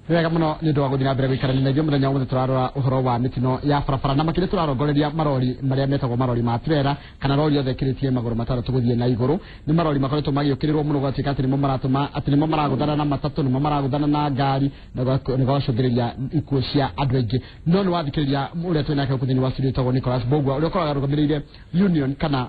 Wega muno ni ndo waguthina mbere gwikarania na gyo muthenya umwe turarora uhoro wa mitino ya barabara na makire turarongoreria marori maria metagwo marori ma trailer kana rori othe kiritie maguru mataratu guthie na iguru ni marori makoretwo magiukirirwo muno gwatika ati nimo maratuma ati nimo maraguthana na matatu nimo maraguthana na ngari ni gwacungiriria ikuo cia andu aingi no ni wathikiriria uria twina nake kuthini wa studio tagwo Nicholas Bogwa uria ukoraga rugamiriire union kana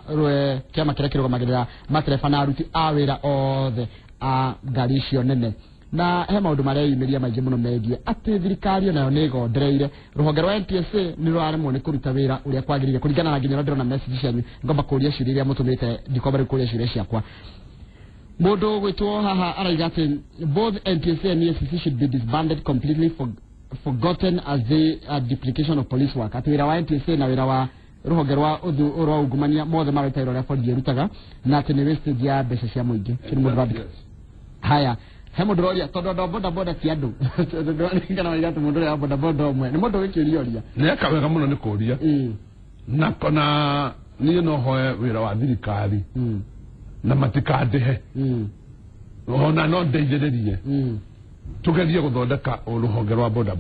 kiama kiria kirugamagira matereba na aruti a wira othe a ngari icio nene na he maundu maria yimiria maingi muno megie ati thirikari nayo ni gondereire ruhonge rwa NTSA ni rwaremwo ni kuruta wira uria kwagirire kuringana na nginya ndirona message cianyu ngomba kuria ciuria iria mutumite ndikomba kuria ciuria ciakwa mundu gwitwo haha araiga ati both NTSA and EACC should be disbanded completely forgotten as they are duplication of police work ati wira wa NTSA na wira wa ruhonge rwa ungumania mothe marutairwo ria bodi irutaga na ati ni wastage ya mbeca cia muingi kiri mundu wa haya hemo droria todo boda ti andu kana waiga mundu ya boda omwe ni mundu wikirioria ne kawega muno ni kuria na kona ni no hoye wira wa thirikari na matikadehe ona no ndeithiririe tugerie guthondeka ruhonge rwa boda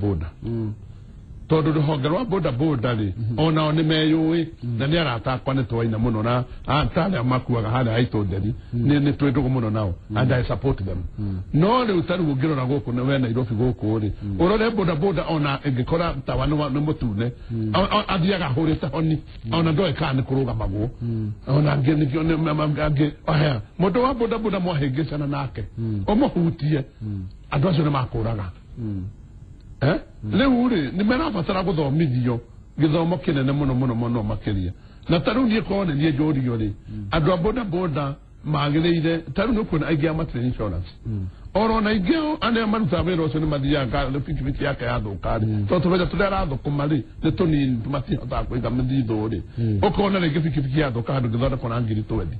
todo ruhonge rwa boda ri ona ni meyui na ni aratakwa ni twaina muno na atale makuaga hali haito nderi ni twindugo muno nao and I support them no le utaru gugirora guku na we Nairobi guku ri urore boda ona ingikora tawano ni mutune athiaga hurite honi ona ndoe kana kuruga magu ona ngeni kione mamage oya mundu wa boda mwahingicana nake omuhutie andu acio ni makuraga Lewu ri ni merabatara guthomithio githomo kinene muno makiria na taru ni kone ni jori ri andu boda magirire taru no kuna aigia matri insurance oro na igeo ane maruta wero ucio ni mathiaga le pikipiki yake yathukari to tubeja tudara thukumari ni tunini tumati hota kuiga mthithu ri ukona le pikipiki yathuka handu githonda kona ngiri twendi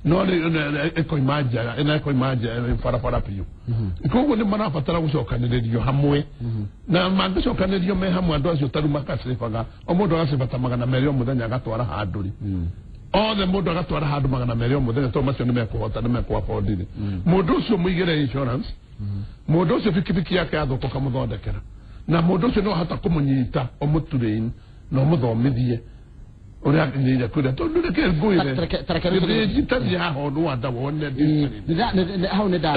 no eko imaja para piu ikugo ni marabatara gucokanirio hamwe na mangicokanĩrio me hamwe andũ acio taru makacĩbaga o mũndũ agacĩbata magana merĩ o mũthenya agatwara handũ ri othe mũndũ agatwara handũ magana merĩ o mũthenya to macio nĩ mekũhota nĩ mekũabondire mũndũ ũcio mũigĩre insurance mũndũ ũcio pikipiki yake yathũka mũthondekera na mũndũ ũcio no hata kũmũnyita o mũturĩini no mũthomithie uria nginya kuria to ndureke nguire tarakere jitazi haho no anda wone hau ne da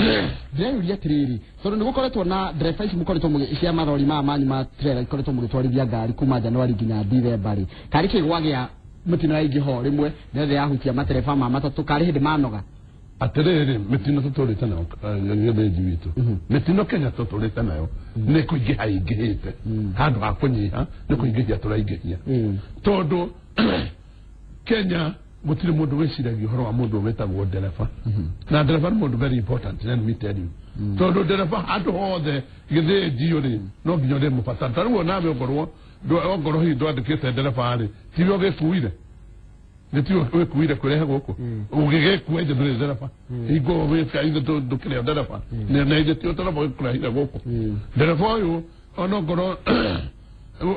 ndiuria tiriri so nigukoretwo na drivers mukoretwo mugia marori manyu ma trailer ikoretwo mugitwarithia ngari kuma Januari nginya December kari kigwagia mutino aingi ho rimwe nethe yahutia matereba ma matatu kari hindi manoga atiriri mitino tuturite nayo ngebeji witu mitino Kenya tuturite nayo ne kuingiha ingihite handu ha kunyiha ne kuingihia turaingihia tondu Kenya gutire mundu weciragia horo wa mundu wetagwo ndereba na ndereba ni mundu very important let me tell you tondu ndereba handu hothe githĩnji uri no nginya uri mubata taruo nawe ongorwo hihi ndwandĩkĩte ndereba ri tiwe ũgĩkuire nĩ tiwe ũgĩkuire kũrehe gũkũ ũgĩgĩkua ithe ndũrĩ ndereba hingo wĩka ithe ndũkĩrĩ ndereba na ithe ti ndereba ũgĩkũrehire gũkũ ndereba ũyũ ona ongorwo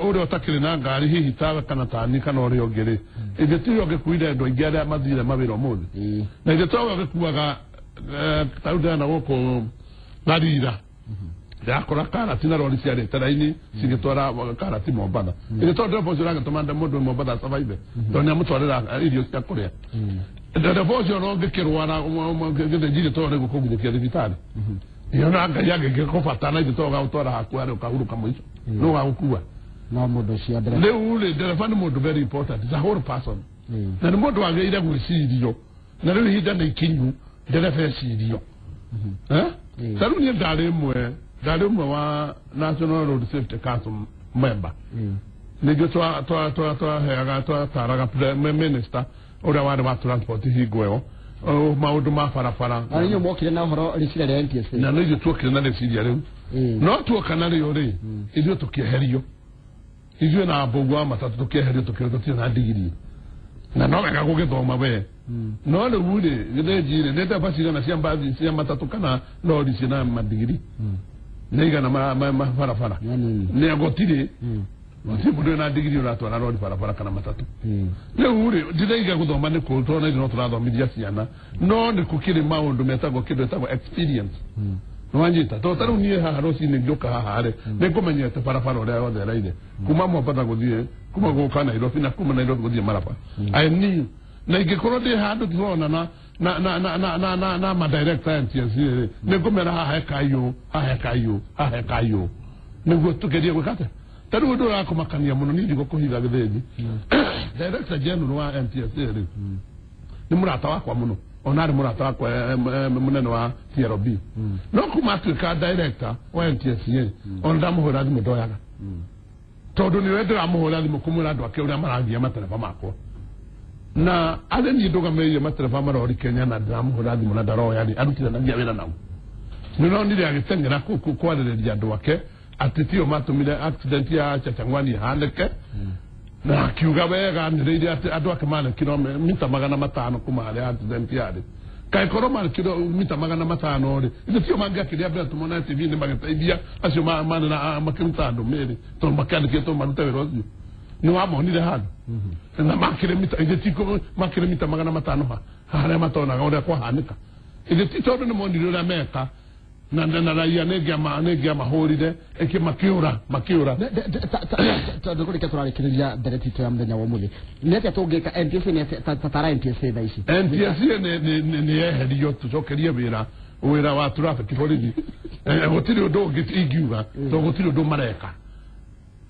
uri otakire na ngari hihi tawe kana tani kana uri ogere ithe tiwe ũgĩkuire andũ aingĩ arĩa mathire mawĩra ũmũthĩ na ithe tawe ũgĩkuaga taruda na gũkũ Garira yakora karati na rori cia retaraini cigitwara karati Mombasa ithe tondu bocio ragatũmanda mũndũ Mombasa survive tondu amutwarira irio cia kuria ndende bocio no ngikirwara ngithĩnjire tondu gũkũnginyĩkia thibitarĩ iyo na ngai angĩgĩkũbatana ithe tondu gaũtwara haku arĩ ũkahuruka mũico no gagũkua no mũndũ cia ndereba rĩu rĩ ndereba nĩ mũndũ very important is a whole person na nĩ mũndũ wagĩrĩire gwĩcirio na rĩu ihinda nĩ ikinyu ndereba ecirio taru nĩ ndarĩ ũmwe wa National Road Safety Council member nĩguo twataraga minister ũrĩa warĩ wa transport hingo ĩyo maũndũ ma barabara na nĩnyuo mokire na ũhoro rĩciria rĩa NTSA na nĩguo tuokire na rĩciria rĩu no tuoka narĩo rĩ ithuĩ tũkĩeherio ithuĩ na mbũgu wa matatũ tũkĩeherio tũkĩrwo na ndigiri na no wega gũgĩthoma we no rĩu rĩ gĩthĩnji-rĩ nĩ ndereba cigana cia mbathi cia matatũ kana lori ciĩna mandigiri nĩigana barabara nĩ gũtirĩ gũtirĩ mũndũ na ndigiri ũratwara lori barabara kana matatũ rĩu rĩ ndĩraiga gũthoma nĩ kũũ no tũrathomithia ciana no nĩ gũkĩrĩ maũndũ metagwo kĩndũ etagwo experience Nwanyita to taru nie ha rosi ne ndoka ha hare ne ko menye te para para ora de raide kuma mo pata godie kuma go kana iro fina kuma na iro godie marapa ai ni na ige koro de ha do tona na ma director NTSC ne ko mera ha kayo ne go to ke die go kata taru do ra ko makania muno ni go ko higa gedeji director general wa NTSC ni murata wa kwa muno onari murata kwa munene wa TRB no kuma ka director wa NTSC onda muhora di mudoyaga todo ni wedra muhora di mukumura do ke ura marangi ya matelefa mako na ale ni doga me ya matelefa mara ori Kenya na dram muhora di munadaro ya di adutira na ngiawela nawo no ndi ya getengera ku kwa de dia do ke atitio matumile accident ya chachangwani handeke na kiugabega ndiri atu akamana kilomita 500 kumale accident yade kai koroma kilomita 500 ore ile tio manga kidia bela tumona TV ne magata ibia asio mana na makimtando mele to makani ke to manuta verozi no amo ni de hado na makilomita ile tiko makilomita 500 ha hare matona ngode kwa hanika ile tito no mondi na meka na ya nege mahoride eke makiura ndokuri ketura kiria dereti to amdenya wa muli nete togeka NTSC ne tatara NTSC daishi NTSC ne hedi yotu so keria wira wa traffic police gotiri odo gitigiuga to gotiri odo mareka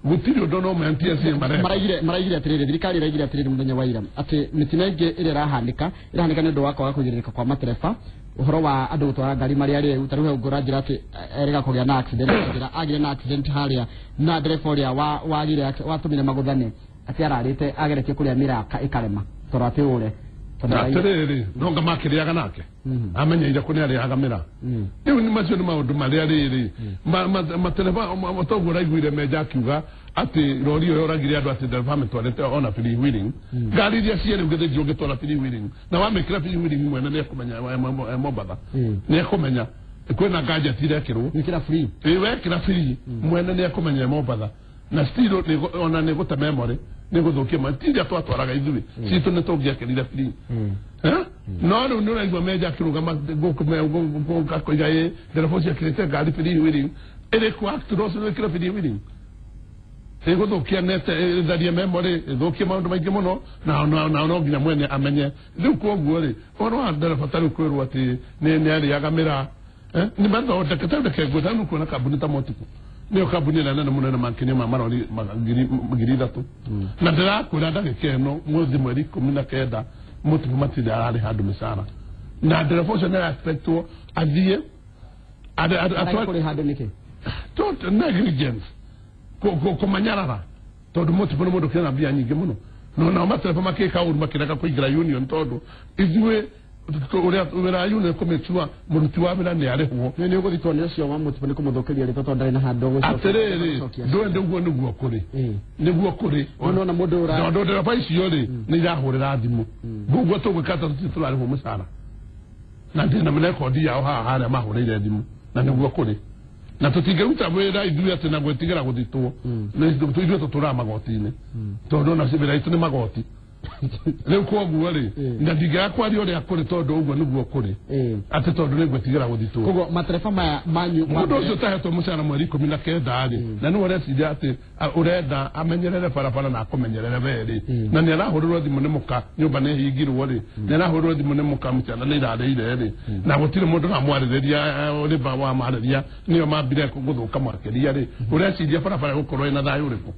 gutiri odo no NTSC mareka maragire atirire thirikari iragire atirire mudenya wa ira ati mitinenge ire rahanika ne ndo wako kugirika kwa matereba uhoro wa andu gutwara ngari maria ri utaruhe ungura njira ati erega kugya na accident njira agire na accident haria na driver ya wagire watumire maguthane ati ararite ageretie kuria miraka ikarema torate ure atiriri nonga makiriaga nake amenya ira kuni ari agamira riu ni macio ni maundu maria riri matereba matogura iguire meja kiuga ati rori yo ragire andu ati dereva metwarete ona free wheeling ngari iria ciere ugete joge twara free wheeling na wamekira free wheeling mwene ne kumenya mobada ne kumenya kwena gaja tirekirwo nikira free wekira free mwene ne kumenya mobada na stilo ona ne gota memory ne guthukia matija twatwaraga ithuĩ citũ nĩ tũngĩakĩrire free no rĩu nĩ ũraigua meja akĩrũgama gũkakoiga ĩ ndereba ũcio akĩrĩte ngari free wheeling ĩrĩkũ actor ũcio wĩkĩre free wheeling ĩgũthũkia nete ĩtharie memory ĩthũkie maũndũ maingĩ mũno na no nginya mwene amenye rĩu koguo rĩ ũhoro wa ndereba tarĩ kwĩrwo atĩ nĩ arĩaga mĩraa nĩ mathondeke ngwĩta nĩ kuona kambuni ta Motico nio kabuni na nene munene mankini ma marori magiri datu na ndira kura ndagikeno mwezi mweri 19 mutu matida ari hadu misara na ndira fosha na aspecto adie kuri hadu nike tot negligence ko manyarara todo mutu pono modo kena bia nyingi muno no na matera pa makeka uru makiraka kuigira union todo izwe ura yune kometua muruti wa bira ne areho ne ugo ditone cio wa mutu ko muthokeria ri toto ndari na hando go aterere ndo guo ni guo kuri ni guo kuri ono na mundu ura ndo pa icio ri ni rahurira thimu guo to gwikata tutulari ho musara na ndina mele kodi yao ha mahurire thimu na ni guo kuri na tutigeruta wira ithuĩ atĩ na gwĩtigĩra gũthitwo ithuĩ tũtũraga magoti-inĩ tondũ ona cibĩra itũ nĩ magoti rĩu koguo rĩ na ndingĩakwaria ũrĩa kũrĩ tondũ ũguo nĩguo kũrĩ atĩ tondũ nĩ gwĩtigĩra gũthitwo koguo matereba maya manyu mũndũ ũcio ũtahetwo mũcara mweri 19 rĩ na nĩ ũreciria atĩ ũrenda amenyerere barabara na akũmenyerere we rĩ na nĩ arahũrĩrwo thimũ nĩ mũka nyũmba nĩ hingirwo rĩ nĩ arahũrĩrwo thimũ nĩ mũka mũciana nĩ irarĩire rĩ na gũtirĩ mũndũ ũramwarĩrĩria ũrĩba wa marĩria nĩo mambire gũthũka makĩria rĩ ũreciria barabara gũkorwo ĩna thayũ ũrĩkũ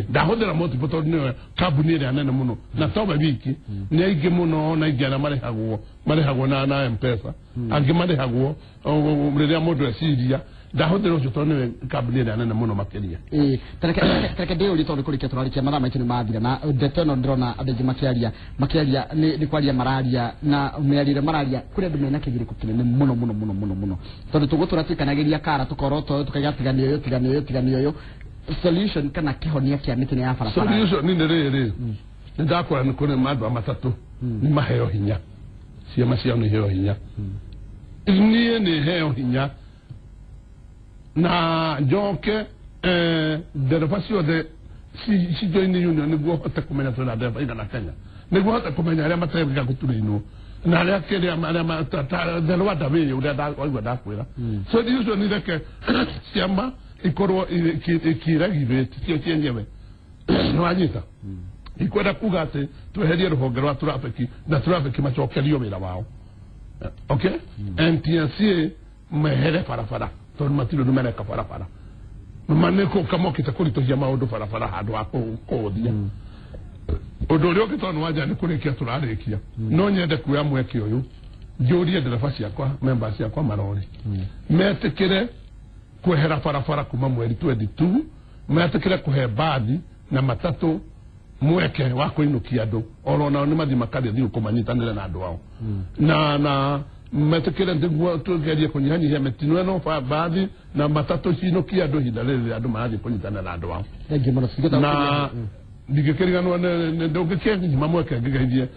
ndahũthĩra Motico tondũ nĩyo kambuni ĩrĩa nene mũno na toba wiki nĩ aingĩ mũno na aingĩ arĩa marĩhagwo na M-Pesa angĩ marĩhagwo rĩrĩa mũndũ eciria ndahũthĩra ũcio tondũ nĩwe kambuni ĩrĩa nene mũno makĩria tareke ndĩũri tondũ kũrĩkia tũrarikia mathaa maitũ nĩ mathira na ndeto ĩno ndĩrona andũ aingĩ makĩaria nĩ kwaria mararia na mĩarĩre mararia kũrĩ andũ mena kĩgirĩko kĩnene mũno tondũ tũgũtũratikanagĩria kara tũkorwo tũkaiga tigania ũyũ solution kana kihonia kia mitine ya barabara solution ni rĩrĩ ndakora nĩ kũrĩ andũ matatũ nĩ maheo hinya ciama ciao nĩ heo hinya niĩ nĩ heo hinya na njoke ndereba ciothe cijoini union nĩguo hote kũmenya twĩna ndereba igana Kenya nĩguo hote kũmenya arĩa mategaga gũturĩinwo na rä a kä rä a the Rwanda wä å rä a waigua ndakwä ra so ndicio nä reke ciama ikorwo ikiregithä cio cienyewe nä wanyita ikwenda kuga atä tweherie rå honge rwa traffic na traffic macokerio wä ra wao okay NTSA mehere barabara tondå matirå nä mereka barabara maneko kamokite kuritohia maundu barabara handu ha kuthia undu uri ungitwa ni wanja ni kurikia turarikia no nyende kuya mweke uyu njurie ndereba ciakwa members ciakwa marori metikire kwehera barabara kuma mweri 22 metikire kuhe bathi na matatu mweke wa kuinukia andu orona ni mathi makari thiru kumanyitanira na andu ao na metekele ndiguo tugerie kunyihanyihia mitino eno bathi na matatu ciinukia andu hinda riri andu marathi kunyitana na andu ao na ndigikiriganwo ne ndugike nyima mweke ngigeithie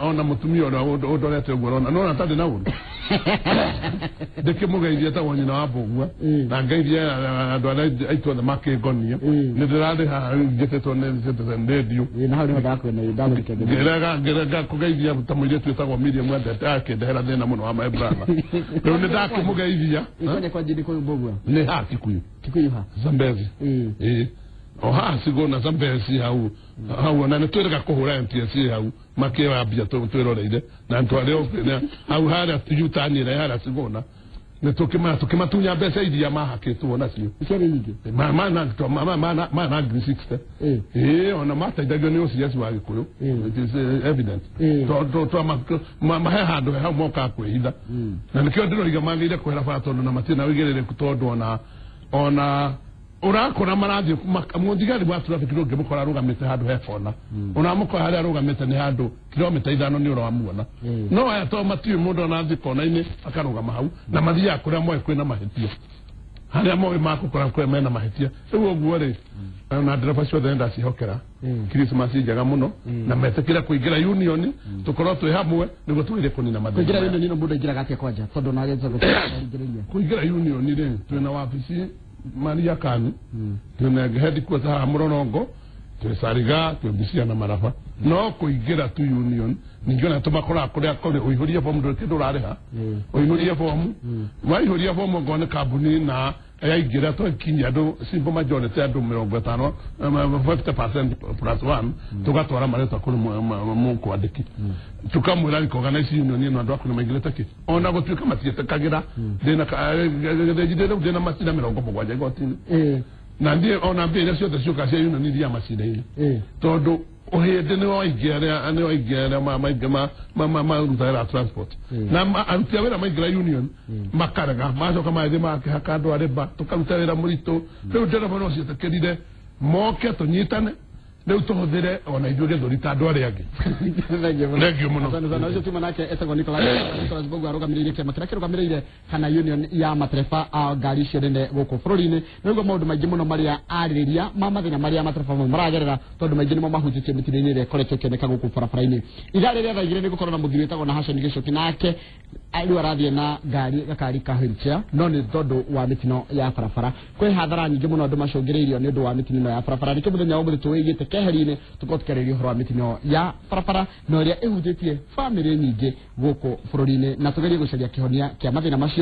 ona mutumia ora ndorete uguo rona no natandi na uru ndikimugeithie ta wonyina wa mbugua na ngeithie andu ara aitwa makigonia ni ndirari ha ngetetwo ne Citizen Radio na hau ni ndakwe na ndamurike ngerega kugeithia ta muiritu etagwo Miriam Mwendete akindehera thina muno wa my brother riu ni ndakimugeithia ikone kwa jini kwa mbugua ni ha kikuyu ha Zambezi oha sigona Zambezi hau na netwereka kuhura NTSA hau makewa bia tweroreire na ntware hau hara tuyutanire hara sigona tukimatunya mbeca iria mahakitwo nacio icere nyingi mana green 60 ona mateithagio ni uciaci wa Gikuyu it is evident mahe handu hau moka kwihitha na nikio ndiroriga magire kwera bara tondu na matina wigirereku tondu ona urakora marathi mundigari wa traffic roge mukora rugamite handu hefona ona mukora haria rugamite ni handu kilomita 5 ni uramuona no aya to matiu mundu na thi kona ini akarugama hau na mathia kuria moe kwina mahitia haria moe makukora kwa mena mahitia riu oguo ri na ndereba cio thenda cihokera Christmas njega muno na metekira kuingira union tukorwo twi hamwe niguo twire kunina mathia kuingira union no mundu ingira gatia kwanja tondu na agenza kuingira union ri twina wabici Maria Kanu tuna headquarters ha Murongo twesariga twebisia na marafa no kuingira tu union ningona tumakora kuria kore uihuria fomu ndokindo rareha uihuria fomu waihuria fomu ngone kabuni na yaingira to kinya do simple majority andu 50 50% plus 1 tugatwara mareta kuri mu kwandiki tukamwira ni organize union ni andu akuna maingire take ona gutuika matiete kagira dena dena masina 70 igotini na ndiye ona mbere cio cio cia union ni ya masina ile tondu ohede ni oigere ma rutara transport na arutia wera maigira union makaraga macoka maithe make hakando areba tukaruta wera murito riu ndereba no cietekerire moke tunyitane riu tuhuthire ona ithuĩ gĩthũri ta andũ arĩa angĩ thengio mũno sana ucio tuma nake etagwo Nicholas Bogu arũgamĩrĩire kĩama kĩrĩa kĩrũgamĩrĩire kana union ya matereba a ngari cia nene gũkũ bũrũri-inĩ nĩguo maũndũ maingĩ mũno marĩa arĩrĩria ma mathĩna marĩa matereba maragerera tondũ maingĩ nĩmo mahutĩtie mĩtino-inĩ ĩrĩa ĩkoretwo ĩkĩoneka gũkũ barabara-inĩ ira rĩrĩa thaigire nĩ gũkorwo na mũthuri wĩtagwo na Hassan Gichuki nake rĩu arathiĩ na gakari ka wheelchair no nĩ tondũ wa mĩtino ya barabara kwĩ hathara nyingĩ mũno andũ macũngĩrĩirio nĩ ũndũ wa mĩtino ya barabara nĩkĩo mũthenya wa ũmũthĩ tũwĩigĩte keheri-inĩ tukorwo tũkĩarĩria ũhoro wa mĩtino ya barabara na ĩrĩa ĩhutĩtie bamĩrĩ nyingĩ gũkũ bũrũri-inĩ na tũgerie gũcaria kĩhonia kĩa mathĩna macio